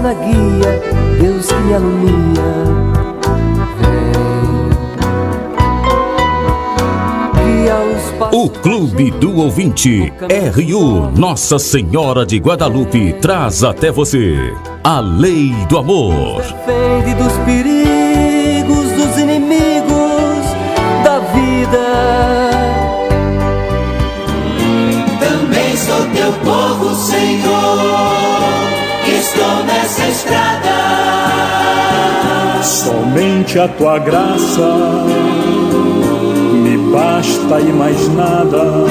na guia, Deus que me alumia. O Clube do Ouvinte RU Nossa Senhora de Guadalupe traz até você a Lei do Amor. Defende dos perigos, dos inimigos da vida. Também sou teu povo, Senhor, estou nessa estrada. Somente a tua graça basta e mais nada,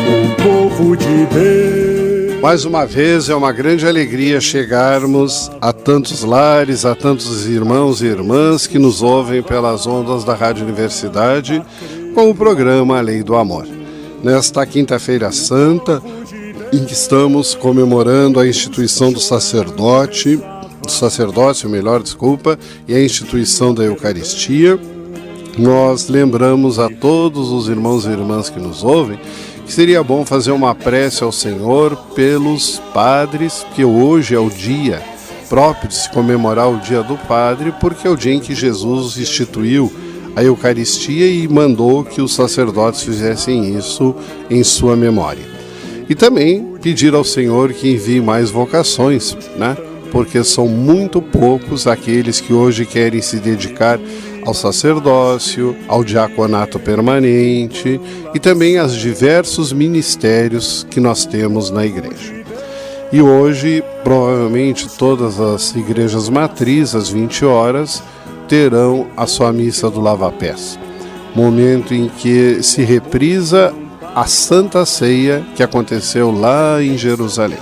o povo de Deus. Mais uma vez é uma grande alegria chegarmos a tantos lares, a tantos irmãos e irmãs que nos ouvem pelas ondas da Rádio Universidade com o programa A Lei do Amor. Nesta quinta-feira santa, em que estamos comemorando a instituição do sacerdócio, e a instituição da Eucaristia, nós lembramos a todos os irmãos e irmãs que nos ouvem que seria bom fazer uma prece ao Senhor pelos padres, que hoje é o dia próprio de se comemorar o dia do padre, porque é o dia em que Jesus instituiu a Eucaristia e mandou que os sacerdotes fizessem isso em sua memória. E também pedir ao Senhor que envie mais vocações, né? Porque são muito poucos aqueles que hoje querem se dedicar ao sacerdócio, ao diaconato permanente e também aos diversos ministérios que nós temos na igreja. E hoje, provavelmente, todas as igrejas matrizes, às 20 horas, terão a sua missa do lava-pés, momento em que se reprisa a Santa Ceia que aconteceu lá em Jerusalém.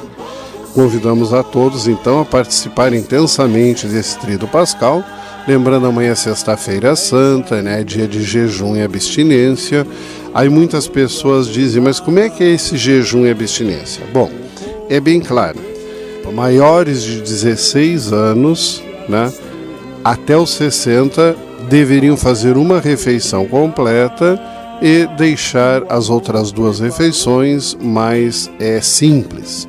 Convidamos a todos, então, a participar intensamente desse tríduo pascal. Lembrando, amanhã é sexta-feira santa, né? Dia de jejum e abstinência. Aí muitas pessoas dizem, mas como é que é esse jejum e abstinência? Bom, é bem claro. Maiores de 16 anos, né, até os 60, deveriam fazer uma refeição completa e deixar as outras duas refeições mais simples.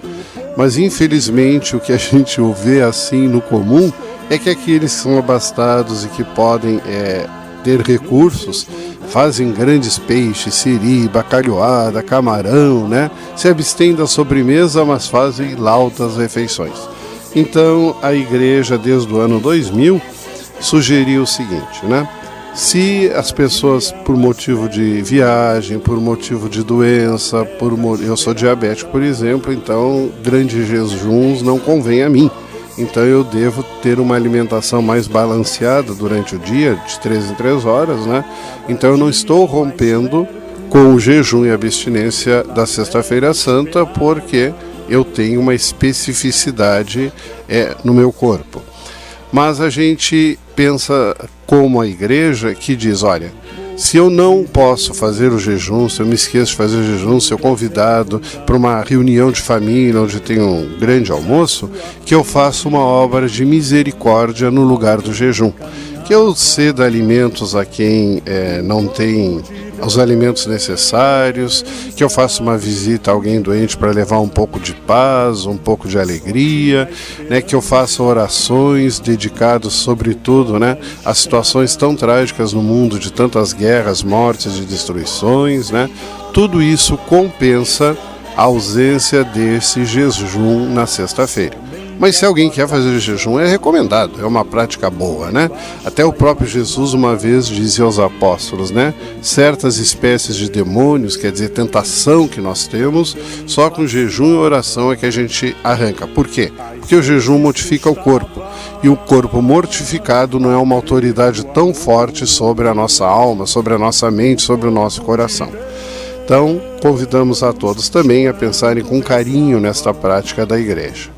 Mas, infelizmente, o que a gente vê assim no comum é que aqueles que são abastados e que podem ter recursos fazem grandes peixes, siri, bacalhoada, camarão, né? Se abstêm da sobremesa, mas fazem lautas refeições. Então, a igreja, desde o ano 2000, sugeriu o seguinte, né? Se as pessoas, por motivo de viagem, por motivo de doença, eu sou diabético, por exemplo, então grandes jejuns não convém a mim. Então eu devo ter uma alimentação mais balanceada durante o dia, de 3 em 3 horas, né? Então eu não estou rompendo com o jejum e abstinência da Sexta-feira Santa, porque eu tenho uma especificidade no meu corpo. Mas a gente pensa como a igreja que diz, olha, se eu não posso fazer o jejum, se eu me esqueço de fazer o jejum, se eu convidado para uma reunião de família onde tem um grande almoço, que eu faça uma obra de misericórdia no lugar do jejum. Que eu ceda alimentos a quem não tem os alimentos necessários, que eu faça uma visita a alguém doente para levar um pouco de paz, um pouco de alegria, né, que eu faça orações dedicadas, sobretudo, né, a situações tão trágicas no mundo, de tantas guerras, mortes e destruições, né. Tudo isso compensa a ausência desse jejum na sexta-feira. Mas se alguém quer fazer jejum, é recomendado, é uma prática boa, né? Até o próprio Jesus uma vez dizia aos apóstolos, né? Certas espécies de demônios, quer dizer, tentação que nós temos, só com jejum e oração é que a gente arranca. Por quê? Porque o jejum mortifica o corpo. E o corpo mortificado não é uma autoridade tão forte sobre a nossa alma, sobre a nossa mente, sobre o nosso coração. Então, convidamos a todos também a pensarem com carinho nesta prática da igreja.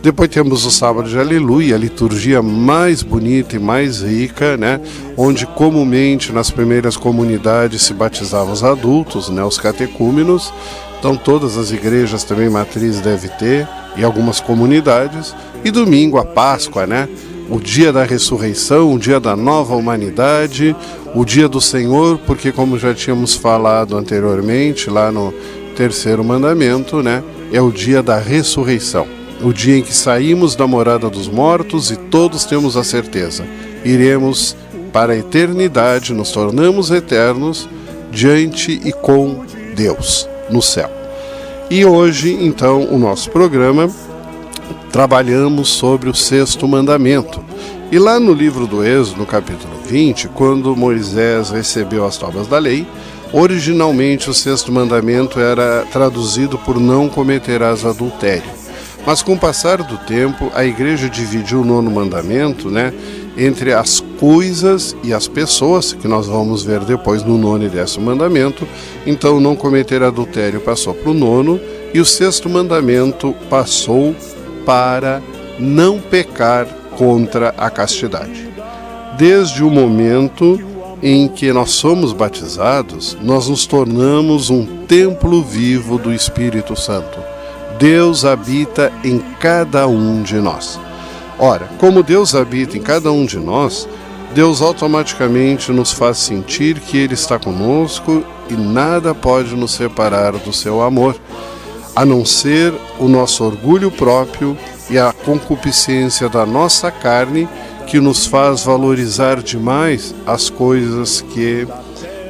Depois temos o sábado de Aleluia, a liturgia mais bonita e mais rica, né? Onde comumente nas primeiras comunidades se batizavam os adultos, né? Os catecúmenos. Então todas as igrejas também matrizes devem ter, e algumas comunidades. E domingo, a Páscoa, né? O dia da ressurreição, o dia da nova humanidade, o dia do Senhor, porque como já tínhamos falado anteriormente, lá no terceiro mandamento, né? É o dia da ressurreição. o dia em que saímos da morada dos mortos e todos temos a certeza, iremos para a eternidade, nos tornamos eternos diante e com Deus no céu. E hoje, então, o nosso programa, trabalhamos sobre o 6º mandamento. E lá no livro do Êxodo, no capítulo 20, quando Moisés recebeu as tábuas da lei, originalmente o 6º mandamento era traduzido por não cometerás adultério. Mas com o passar do tempo, a igreja dividiu o 9º mandamento, entre as coisas e as pessoas, que nós vamos ver depois no 9º e 10º mandamento. Então, não cometer adultério passou para o 9º, e o 6º mandamento passou para não pecar contra a castidade. Desde o momento em que nós somos batizados, nós nos tornamos um templo vivo do Espírito Santo. Deus habita em cada um de nós. Ora, como Deus habita em cada um de nós, Deus automaticamente nos faz sentir que Ele está conosco e nada pode nos separar do seu amor, a não ser o nosso orgulho próprio e a concupiscência da nossa carne, que nos faz valorizar demais as coisas que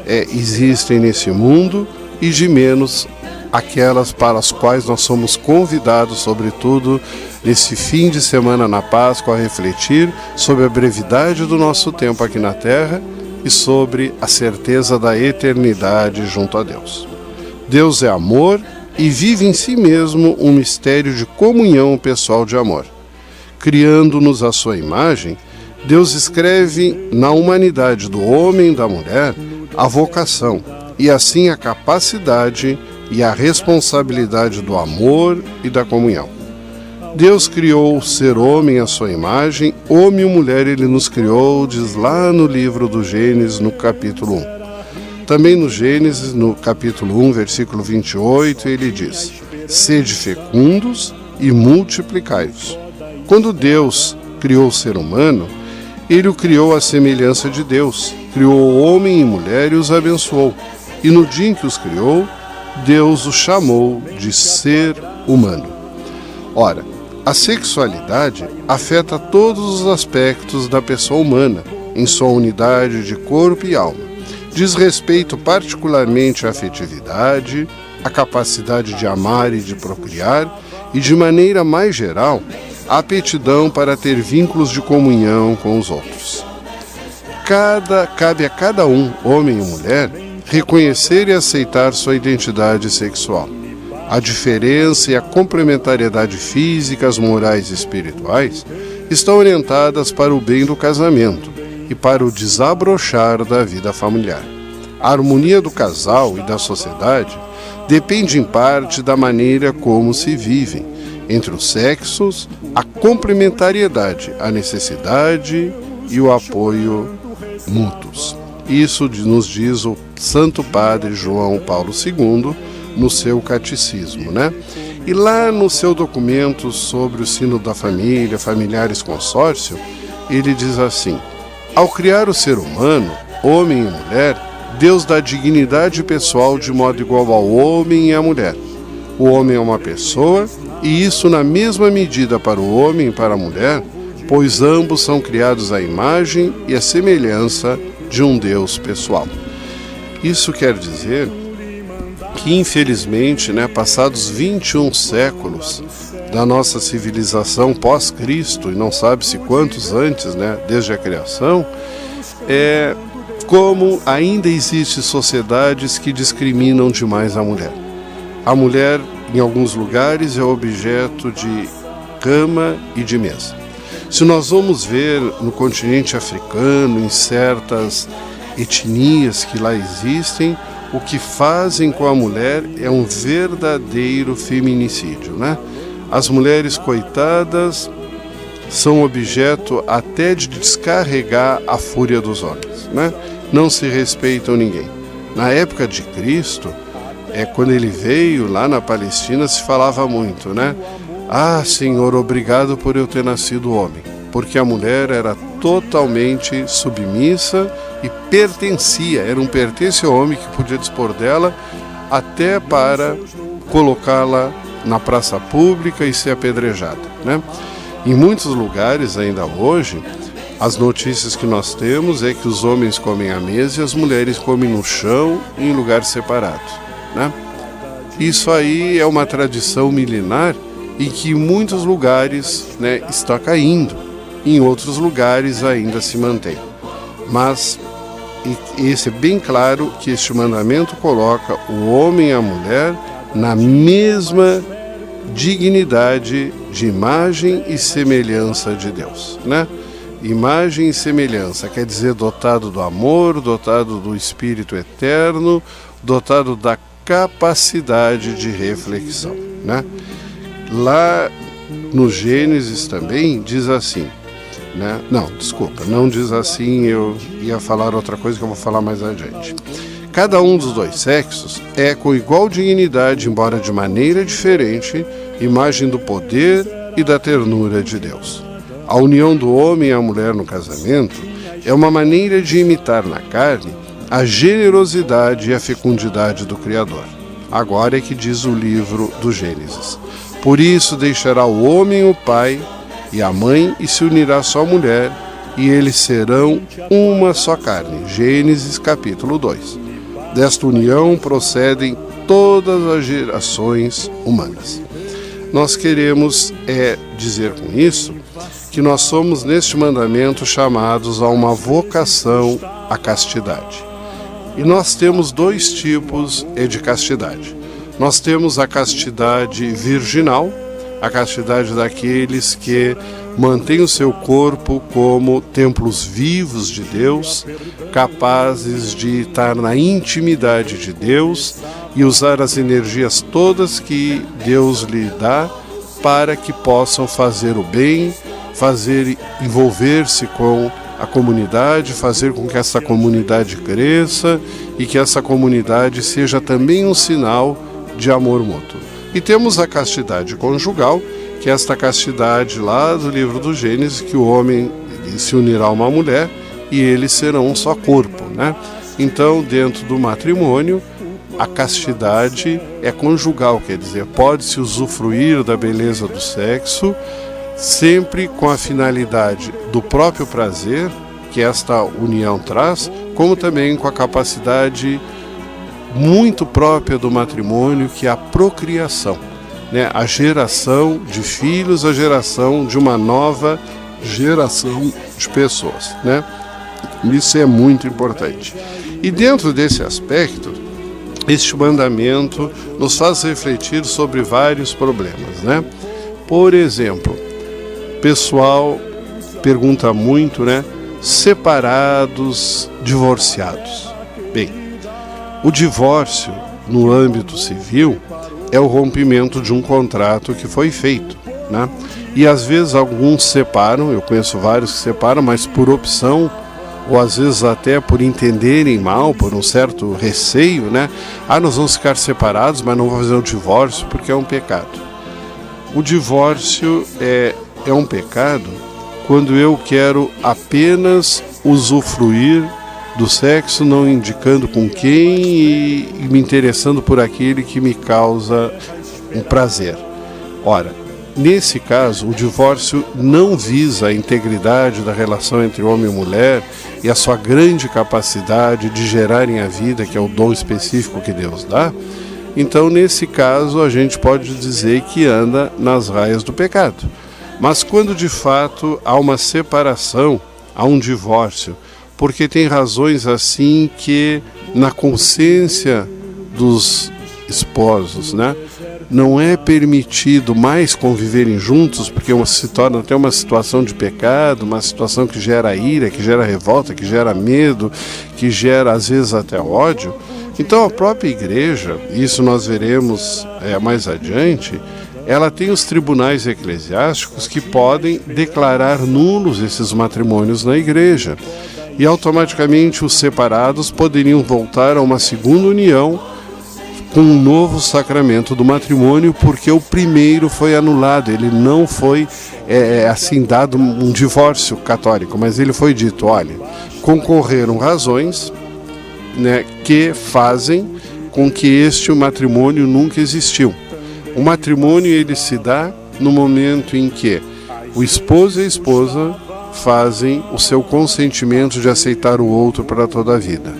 existem nesse mundo e de menos aquelas para as quais nós somos convidados, sobretudo nesse fim de semana na Páscoa, a refletir sobre a brevidade do nosso tempo aqui na Terra e sobre a certeza da eternidade junto a Deus. Deus é amor e vive em si mesmo um mistério de comunhão pessoal de amor. Criando-nos à sua imagem, Deus escreve na humanidade do homem e da mulher a vocação e assim a capacidade e a responsabilidade do amor e da comunhão. Deus criou o ser homem à sua imagem, homem e mulher Ele nos criou, diz lá no livro do Gênesis, no capítulo 1. Também no Gênesis, no capítulo 1, versículo 28, ele diz: sede fecundos e multiplicai-vos. Quando Deus criou o ser humano, Ele o criou à semelhança de Deus, criou homem e mulher e os abençoou. E no dia em que os criou, Deus os chamou de ser humano. Ora, a sexualidade afeta todos os aspectos da pessoa humana, em sua unidade de corpo e alma. Diz respeito particularmente à afetividade, à capacidade de amar e de procriar, e de maneira mais geral, a aptidão para ter vínculos de comunhão com os outros. Cabe a cada um, homem e mulher, reconhecer e aceitar sua identidade sexual. A diferença e a complementariedade físicas, morais e espirituais estão orientadas para o bem do casamento e para o desabrochar da vida familiar. A harmonia do casal e da sociedade depende em parte da maneira como se vivem. Entre os sexos, a complementariedade, a necessidade e o apoio mútuos. Isso nos diz o Santo Padre João Paulo II no seu catecismo, E lá no seu documento sobre o sino da família, familiares consórcio, ele diz assim: ao criar o ser humano, homem e mulher, Deus dá dignidade pessoal de modo igual ao homem e à mulher. O homem é uma pessoa, e isso na mesma medida para o homem e para a mulher, pois ambos são criados à imagem e à semelhança de um Deus pessoal. Isso quer dizer que, infelizmente, passados 21 séculos da nossa civilização pós-Cristo, e não sabe-se quantos antes, desde a criação, como ainda existem sociedades que discriminam demais a mulher. A mulher, em alguns lugares, é objeto de cama e de mesa. Se nós vamos ver no continente africano, em certas etnias que lá existem, o que fazem com a mulher é um verdadeiro feminicídio, As mulheres coitadas são objeto até de descarregar a fúria dos homens, Não se respeitam ninguém. Na época de Cristo, quando ele veio lá na Palestina, se falava muito, Ah, Senhor, obrigado por eu ter nascido homem, porque a mulher era totalmente submissa e era um pertence ao homem que podia dispor dela até para colocá-la na praça pública e ser apedrejada, né? Em muitos lugares, ainda hoje, as notícias que nós temos é que os homens comem à mesa e as mulheres comem no chão em lugares separados, né? Isso aí é uma tradição milenar e que em muitos lugares, né, está caindo, em outros lugares ainda se mantém. Mas esse é bem claro que este mandamento coloca o homem e a mulher na mesma dignidade de imagem e semelhança de Deus, né? Imagem e semelhança quer dizer dotado do amor, dotado do Espírito eterno, dotado da capacidade de reflexão, né? Lá no Gênesis também diz assim, né? Não diz assim, eu ia falar outra coisa que eu vou falar mais adiante. Cada um dos dois sexos é com igual dignidade, embora de maneira diferente, imagem do poder e da ternura de Deus. A união do homem e a mulher no casamento é uma maneira de imitar na carne a generosidade e a fecundidade do Criador. Agora é que diz o livro do Gênesis. Por isso deixará o homem o pai e a mãe e se unirá à sua mulher, e eles serão uma só carne. Gênesis capítulo 2. Desta união procedem todas as gerações humanas. Nós queremos dizer com isso que nós somos neste mandamento chamados a uma vocação à castidade. E nós temos dois tipos de castidade. Nós temos a castidade virginal, a castidade daqueles que mantêm o seu corpo como templos vivos de Deus, capazes de estar na intimidade de Deus e usar as energias todas que Deus lhe dá para que possam fazer o bem, envolver-se com a comunidade, fazer com que essa comunidade cresça e que essa comunidade seja também um sinal de amor mútuo. E temos a castidade conjugal, que é esta castidade lá do livro do Gênesis, que o homem se unirá a uma mulher e eles serão um só corpo, né? Então, dentro do matrimônio, a castidade é conjugal, quer dizer, pode-se usufruir da beleza do sexo, sempre com a finalidade do próprio prazer, que esta união traz, como também com a capacidade muito própria do matrimônio, que é a procriação, né? A geração de filhos, a geração de uma nova geração de pessoas, né? Isso é muito importante. E dentro desse aspecto, este mandamento nos faz refletir sobre vários problemas, né? Por exemplo, o pessoal pergunta muito, né? Separados, divorciados. Bem, o divórcio, no âmbito civil, é o rompimento de um contrato que foi feito, né? E às vezes alguns separam, eu conheço vários que separam, mas por opção, ou às vezes até por entenderem mal, por um certo receio, né? Nós vamos ficar separados, mas não vamos fazer o divórcio porque é um pecado. O divórcio é um pecado quando eu quero apenas usufruir do sexo, não indicando com quem e me interessando por aquele que me causa um prazer. Ora, nesse caso, o divórcio não visa a integridade da relação entre homem e mulher e a sua grande capacidade de gerarem a vida, que é o dom específico que Deus dá. Então, nesse caso, a gente pode dizer que anda nas raias do pecado. Mas quando de fato há uma separação, há um divórcio, porque tem razões assim que na consciência dos esposos, né, não é permitido mais conviverem juntos, porque se torna até uma situação de pecado, uma situação que gera ira, que gera revolta, que gera medo, que gera às vezes até ódio. Então a própria igreja, isso nós veremos mais adiante, ela tem os tribunais eclesiásticos que podem declarar nulos esses matrimônios na igreja. E automaticamente os separados poderiam voltar a uma segunda união com um novo sacramento do matrimônio, porque o primeiro foi anulado, ele não foi assim dado um divórcio católico, mas ele foi dito, olha, concorreram razões, né, que fazem com que este matrimônio nunca existiu. O matrimônio ele se dá no momento em que o esposo e a esposa fazem o seu consentimento de aceitar o outro para toda a vida.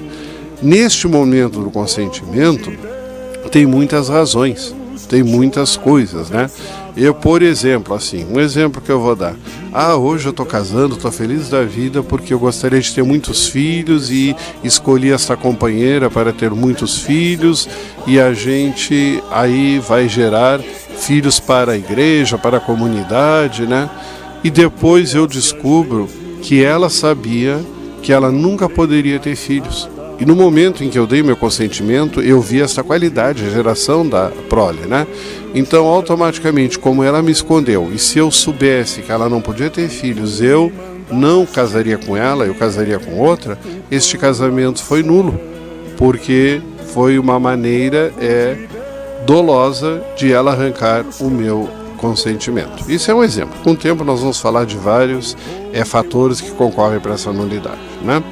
Neste momento do consentimento, tem muitas razões, tem muitas coisas, né? Eu, por exemplo, assim, um exemplo que eu vou dar. Hoje eu estou casando, estou feliz da vida porque eu gostaria de ter muitos filhos e escolhi esta companheira para ter muitos filhos e a gente aí vai gerar filhos para a igreja, para a comunidade, né? E depois eu descubro que ela sabia que ela nunca poderia ter filhos. E no momento em que eu dei meu consentimento, eu vi essa qualidade, a geração da prole, né? Então, automaticamente, como ela me escondeu, e se eu soubesse que ela não podia ter filhos, eu não casaria com ela, eu casaria com outra, este casamento foi nulo, porque foi uma maneira dolosa de ela arrancar o meu consentimento. Isso é um exemplo. Com o tempo nós vamos falar de vários fatores que concorrem para essa nulidade, né?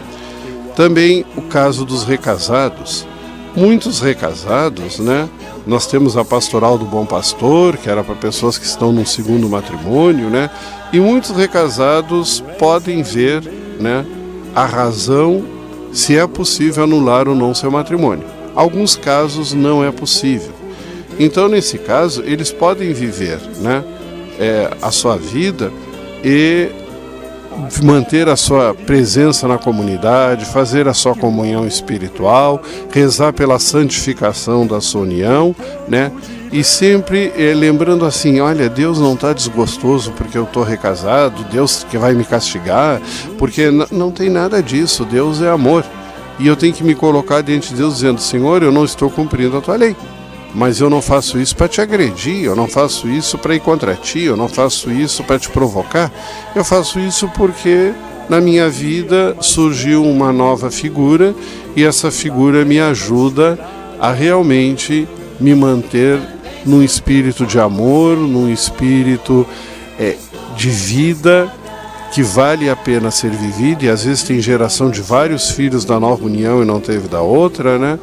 Também o caso dos recasados. Muitos recasados, né? Nós temos a pastoral do Bom Pastor, que era para pessoas que estão num segundo matrimônio, né? E muitos recasados podem ver, né, a razão se é possível anular ou não seu matrimônio. Alguns casos não é possível. Então, nesse caso, eles podem viver, né, a sua vida e manter a sua presença na comunidade, fazer a sua comunhão espiritual, rezar pela santificação da sua união, né? E sempre lembrando assim, olha, Deus não está desgostoso porque eu estou recasado, Deus que vai me castigar, porque não tem nada disso, Deus é amor. E eu tenho que me colocar diante de Deus dizendo, Senhor, eu não estou cumprindo a tua lei. Mas eu não faço isso para te agredir, eu não faço isso para ir contra ti, eu não faço isso para te provocar. Eu faço isso porque na minha vida surgiu uma nova figura e essa figura me ajuda a realmente me manter num espírito de amor, num espírito de vida que vale a pena ser vivido. E às vezes tem geração de vários filhos da nova união e não teve da outra, né?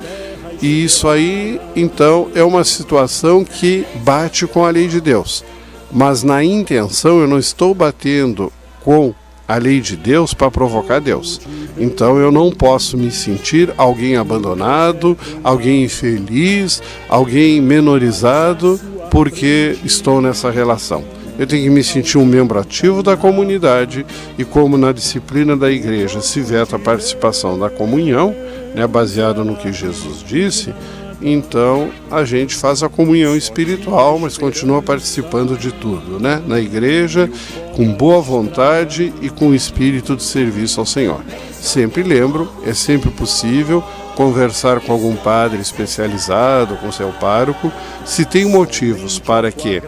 E isso aí, então, é uma situação que bate com a lei de Deus. Mas na intenção eu não estou batendo com a lei de Deus para provocar Deus. Então eu não posso me sentir alguém abandonado, alguém infeliz, alguém menorizado porque estou nessa relação. Eu tenho que me sentir um membro ativo da comunidade e como na disciplina da igreja se veta a participação da comunhão, né, baseado no que Jesus disse, então a gente faz a comunhão espiritual, mas continua participando de tudo, né, na igreja, com boa vontade e com espírito de serviço ao Senhor. Sempre lembro, é sempre possível conversar com algum padre especializado, com seu pároco, se tem motivos para que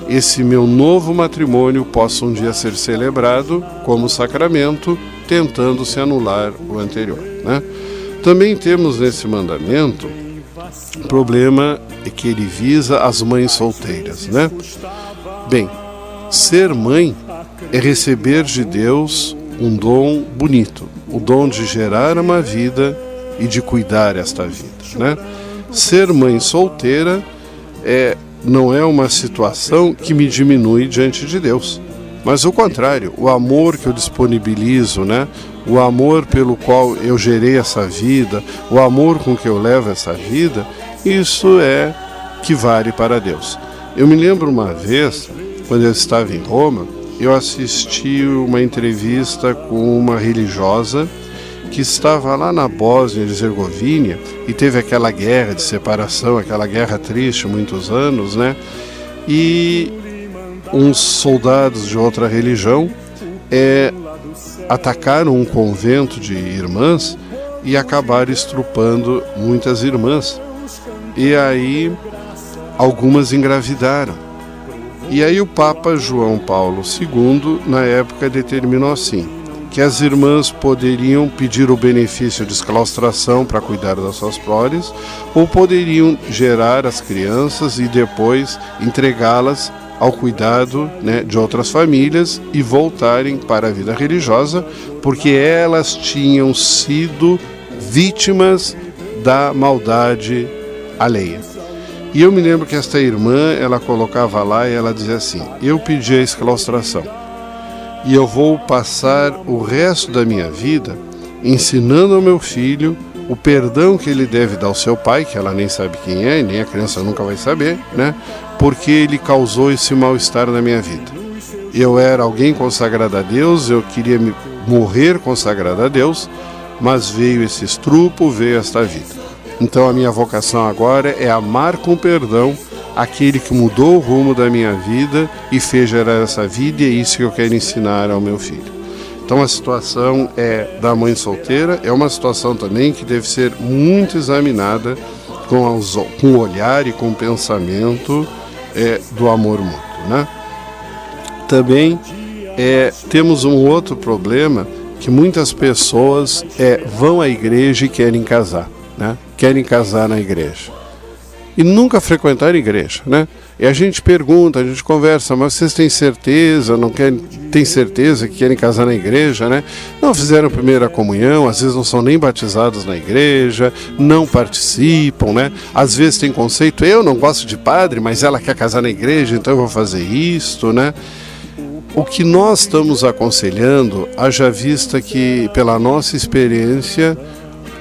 esse meu novo matrimônio possa um dia ser celebrado como sacramento, tentando se anular o anterior, né? Também temos nesse mandamento um problema que ele visa as mães solteiras, né? Bem, ser mãe é receber de Deus um dom bonito, o dom de gerar uma vida e de cuidar esta vida, né? Ser mãe solteira não é uma situação que me diminui diante de Deus, mas o contrário, o amor que eu disponibilizo, né? O amor pelo qual eu gerei essa vida, o amor com que eu levo essa vida, isso é que vale para Deus. Eu me lembro uma vez, quando eu estava em Roma, eu assisti uma entrevista com uma religiosa que estava lá na Bósnia e Herzegovina e teve aquela guerra de separação, aquela guerra triste, muitos anos, né? E uns soldados de outra religião atacaram um convento de irmãs e acabaram estrupando muitas irmãs. E aí algumas engravidaram. E aí o Papa João Paulo II, na época, determinou assim, que as irmãs poderiam pedir o benefício de exclaustração para cuidar das suas proles, ou poderiam gerar as crianças e depois entregá-las ao cuidado, né, de outras famílias e voltarem para a vida religiosa, porque elas tinham sido vítimas da maldade alheia. E eu me lembro que esta irmã, ela colocava lá e ela dizia assim: eu pedi a exclaustração e eu vou passar o resto da minha vida ensinando ao meu filho o perdão que ele deve dar ao seu pai, que ela nem sabe quem é, nem a criança nunca vai saber, né? Porque ele causou esse mal-estar na minha vida. Eu era alguém consagrado a Deus, eu queria morrer consagrado a Deus, mas veio esse estrupo, veio esta vida. Então a minha vocação agora é amar com perdão aquele que mudou o rumo da minha vida e fez gerar essa vida, e é isso que eu quero ensinar ao meu filho. Então a situação da mãe solteira é uma situação também que deve ser muito examinada com o olhar e com o pensamento do amor mútuo, né? Também temos um outro problema, que muitas pessoas vão à igreja e querem casar, né? Querem casar na igreja e nunca frequentaram a igreja, né? E a gente pergunta, a gente conversa, mas vocês têm certeza, têm certeza que querem casar na igreja, né? Não fizeram primeira comunhão, às vezes não são nem batizados na igreja, não participam, né? Às vezes tem conceito, eu não gosto de padre, mas ela quer casar na igreja, então eu vou fazer isto, né? O que nós estamos aconselhando, haja vista que, pela nossa experiência,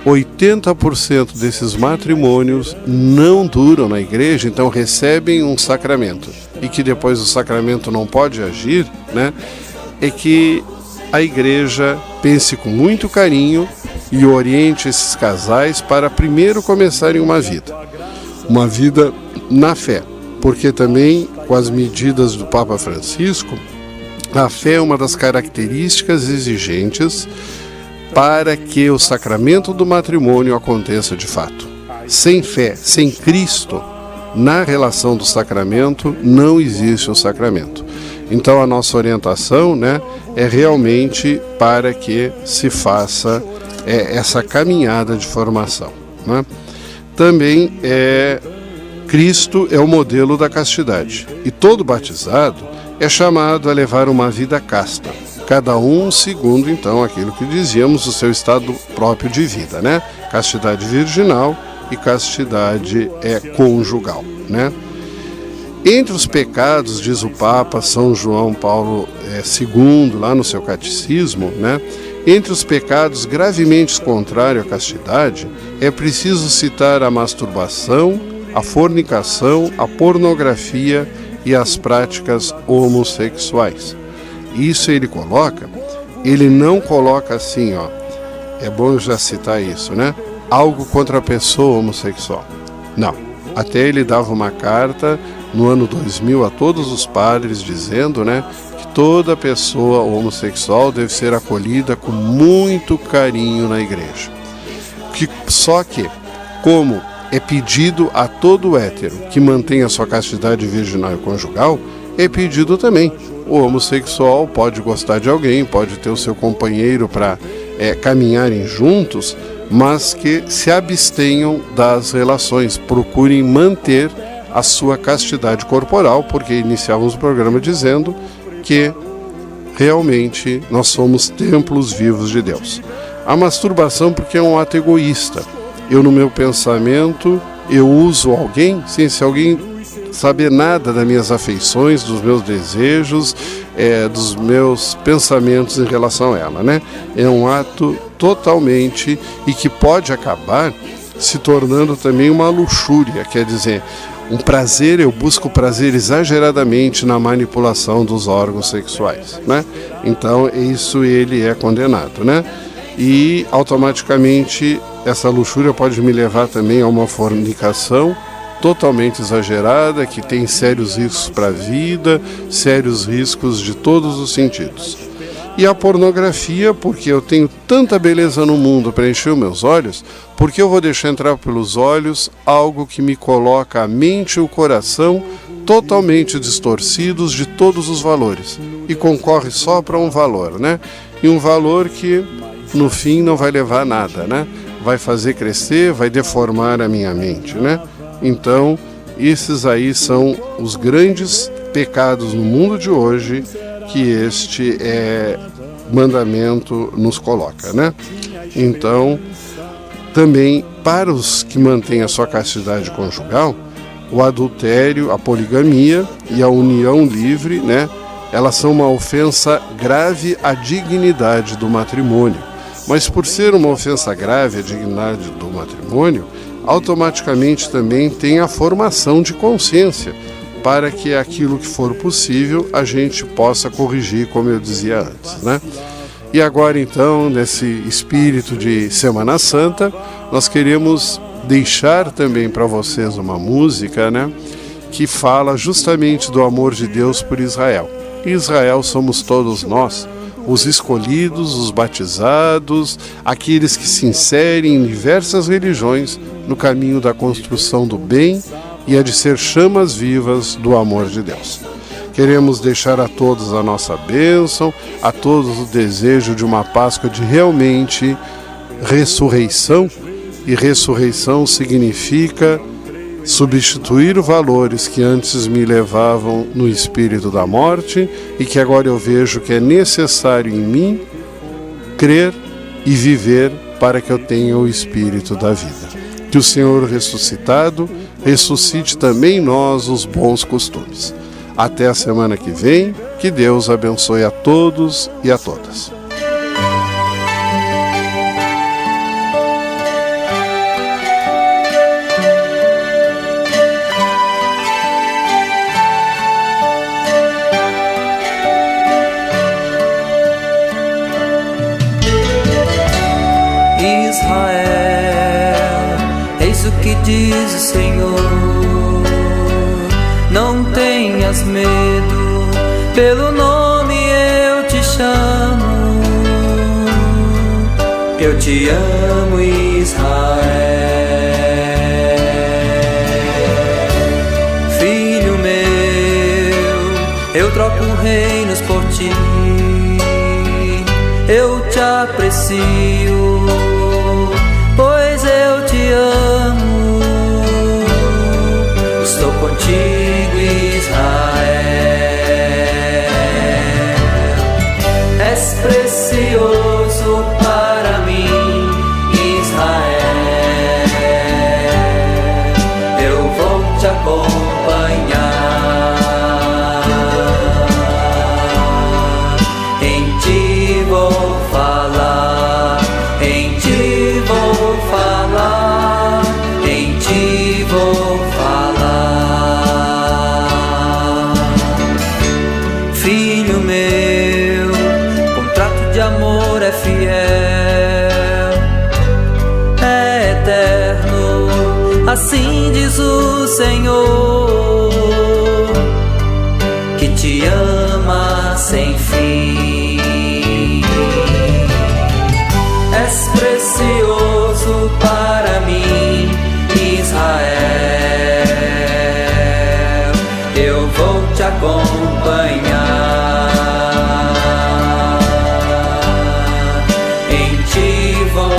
80% desses matrimônios não duram na igreja, então recebem um sacramento, e que depois o sacramento não pode agir, né? É que a igreja pense com muito carinho e oriente esses casais para primeiro começarem uma vida na fé, porque também, com as medidas do Papa Francisco, a fé é uma das características exigentes para que o sacramento do matrimônio aconteça de fato. Sem fé, sem Cristo, na relação do sacramento, não existe o sacramento. Então a nossa orientação, né, é realmente para que se faça essa caminhada de formação, né? Também Cristo é o modelo da castidade, e todo batizado é chamado a levar uma vida casta, cada um segundo, então, aquilo que dizíamos, o seu estado próprio de vida, né? Castidade virginal e castidade conjugal, né? Entre os pecados, diz o Papa São João Paulo II, lá no seu catecismo, né? Entre os pecados gravemente contrários à castidade, é preciso citar a masturbação, a fornicação, a pornografia e as práticas homossexuais. Isso ele não coloca assim, ó, é bom já citar isso, né? Algo contra a pessoa homossexual. Não. Até ele dava uma carta no ano 2000 a todos os padres dizendo, né, que toda pessoa homossexual deve ser acolhida com muito carinho na igreja. Só que, como é pedido a todo hétero que mantenha sua castidade virginal e conjugal, é pedido também. O homossexual pode gostar de alguém, pode ter o seu companheiro para caminharem juntos, mas que se abstenham das relações, procurem manter a sua castidade corporal, porque iniciávamos o programa dizendo que realmente nós somos templos vivos de Deus. A masturbação, porque é um ato egoísta. Eu, no meu pensamento, eu uso alguém sem se alguém saber nada das minhas afeições, dos meus desejos, dos meus pensamentos em relação a ela, né? É um ato totalmente, e que pode acabar se tornando também uma luxúria, quer dizer, um prazer, eu busco prazer exageradamente na manipulação dos órgãos sexuais, né? Então isso ele é condenado, né? E automaticamente essa luxúria pode me levar também a uma fornicação totalmente exagerada, que tem sérios riscos para a vida, sérios riscos de todos os sentidos. E a pornografia, porque eu tenho tanta beleza no mundo para encher os meus olhos, porque eu vou deixar entrar pelos olhos algo que me coloca a mente e o coração totalmente distorcidos de todos os valores, e concorre só para um valor, né? E um valor que no fim não vai levar a nada, né? Vai fazer crescer, vai deformar a minha mente, né? Então, esses aí são os grandes pecados no mundo de hoje que este mandamento nos coloca, né? Então, também para os que mantêm a sua castidade conjugal, o adultério, a poligamia e a união livre, né? Elas são uma ofensa grave à dignidade do matrimônio. Mas por ser uma ofensa grave à dignidade do matrimônio, automaticamente também tem a formação de consciência, para que aquilo que for possível a gente possa corrigir, como eu dizia antes, né? E agora então, nesse espírito de Semana Santa, nós queremos deixar também para vocês uma música, né, que fala justamente do amor de Deus por Israel. Israel somos todos nós, os escolhidos, os batizados, aqueles que se inserem em diversas religiões no caminho da construção do bem e a de ser chamas vivas do amor de Deus. Queremos deixar a todos a nossa bênção, a todos o desejo de uma Páscoa de realmente ressurreição, e ressurreição significa substituir valores que antes me levavam no espírito da morte e que agora eu vejo que é necessário em mim crer e viver para que eu tenha o espírito da vida. Que o Senhor ressuscitado ressuscite também em nós os bons costumes. Até a semana que vem, que Deus abençoe a todos e a todas. Israel, eis o que diz o Senhor. Não tenhas medo, pelo nome eu te chamo. Eu te amo, Israel. Filho meu, eu troco reinos por ti. Eu te aprecio, pois eu te amo. Estou contigo, Israel. És precioso para mim, Israel. Eu vou te acompanhar. Em ti vou falar, em ti vou falar, em ti vou falar. Filho meu, contrato de amor é fiel, é eterno, assim diz o Senhor, que te ama sem fim. És precioso para mim, Israel. Eu vou te acompanhar. Em ti vou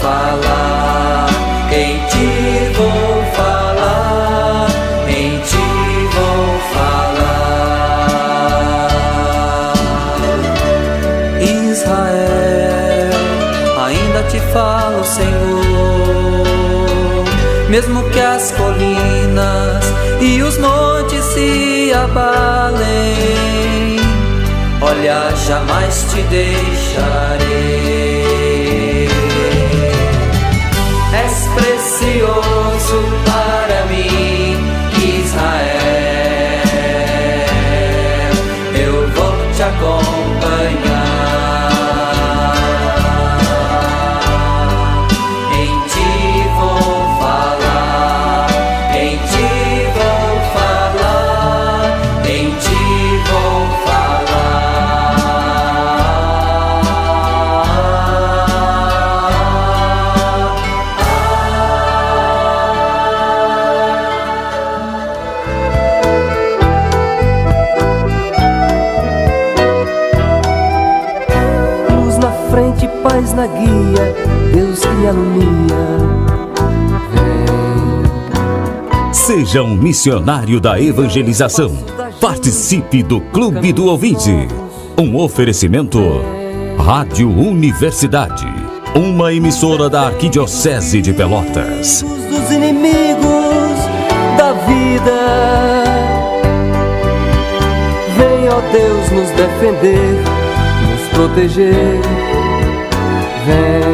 falar, em ti vou falar, em ti vou falar. Israel, ainda te falo, Senhor, mesmo que as colinas e os montes se abalem, olha, jamais te deixarei. És precioso para mim, Israel. Eu vou te acompanhar. Paz na guia, Deus que me alumia. Vem. Seja um missionário da evangelização. Participe do Clube do Ouvinte. Um oferecimento Rádio Universidade, uma emissora da Arquidiocese de Pelotas. Dos inimigos da vida. Vem, ó Deus, nos defender, nos proteger. Vem.